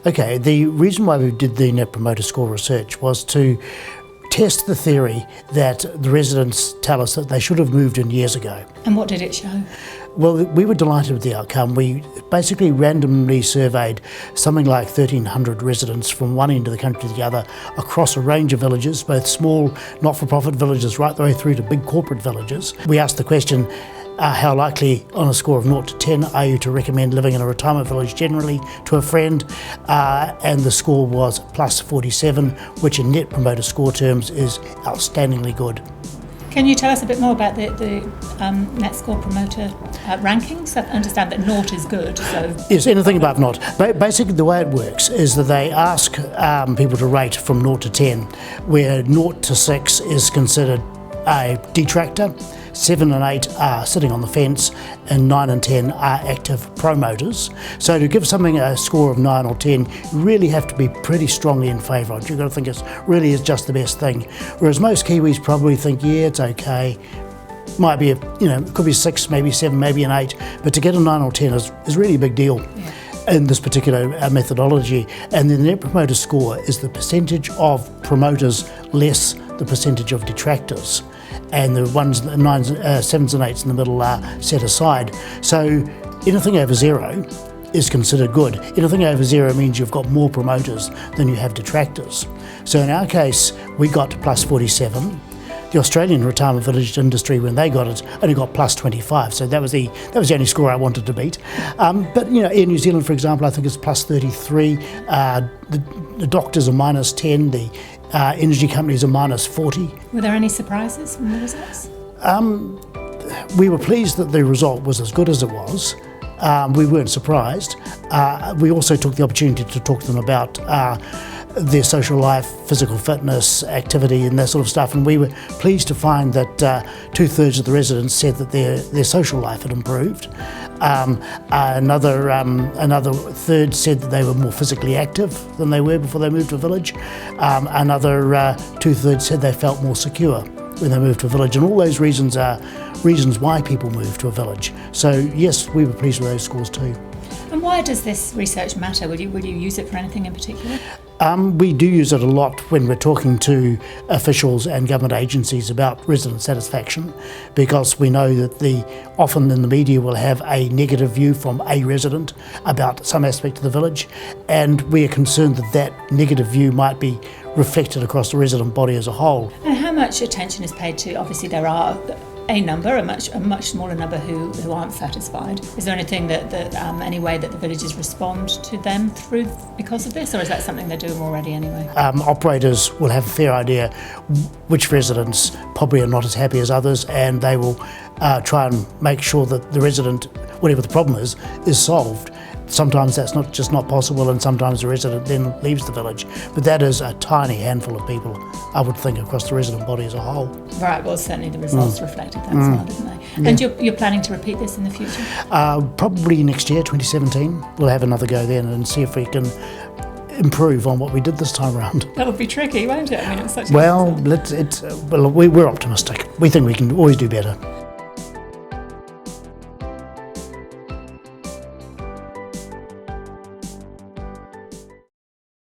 Okay, the reason why we did the Net Promoter Score research was to test the theory that the residents tell us that they should have moved in years ago. And what did it show? Well, we were delighted with the outcome. We basically randomly surveyed something like 1,300 residents from one end of the country to the other across a range of villages, both small not-for-profit villages right the way through to big corporate villages. We asked the question, how likely on a score of 0 to 10 are you to recommend living in a retirement village generally to a friend? And the score was plus 47, which in Net Promoter Score terms is outstandingly good. Can you tell us a bit more about the Net Score Promoter rankings? I understand that 0 is good. So Yes, anything above 0. Basically the way it works is that they ask people to rate from 0 to 10, where 0 to 6 is considered a detractor, 7 and 8 are sitting on the fence, and 9 and 10 are active promoters. So to give something a score of 9 or 10, you really have to be pretty strongly in favour of it. You've got to think it really is just the best thing. Whereas most Kiwis probably think, yeah, it's okay. Might be, it could be 6, maybe 7, maybe an 8, but to get a 9 or 10 is really a big deal. Yeah. In this particular methodology. And then the Net Promoter Score is the percentage of promoters less the percentage of detractors. And the ones, 9s, 7s and 8s in the middle are set aside. So anything over 0 is considered good. Anything over 0 means you've got more promoters than you have detractors. So in our case, we got plus 47. The Australian retirement village industry, when they got it, only got plus 25. So that was the only score I wanted to beat. But Air New Zealand, for example, I think is plus 33. The doctors are minus 10. The energy companies are minus 40. Were there any surprises from the results? We were pleased that the result was as good as it was. We weren't surprised. We also took the opportunity to talk to them about their social life, physical fitness, activity and that sort of stuff, and we were pleased to find that 2/3 of the residents said that their social life had improved. Another third said that they were more physically active than they were before they moved to a village. Another 2/3 said they felt more secure when they moved to a village, and all those reasons are reasons why people move to a village. So yes, we were pleased with those scores too. And why does this research matter? Will you use it for anything in particular? We do use it a lot when we're talking to officials and government agencies about resident satisfaction, because we know that often in the media will have a negative view from a resident about some aspect of the village, and we are concerned that that negative view might be reflected across the resident body as a whole. And how much attention is paid to, obviously there are a much smaller number who aren't satisfied. Is there anything any way that the villages respond to them through because of this, or is that something they're doing already anyway? Operators will have a fair idea which residents probably are not as happy as others, and they will try and make sure that the resident, whatever the problem is solved. Sometimes that's not possible, and sometimes the resident then leaves the village. But that is a tiny handful of people, I would think, across the resident body as a whole. Right, well certainly the results reflected that as well, didn't they? Yeah. And you're planning to repeat this in the future? Probably next year, 2017. We'll have another go then and see if we can improve on what we did this time around. That would be tricky, won't it? I mean, it's such we're optimistic. We think we can always do better.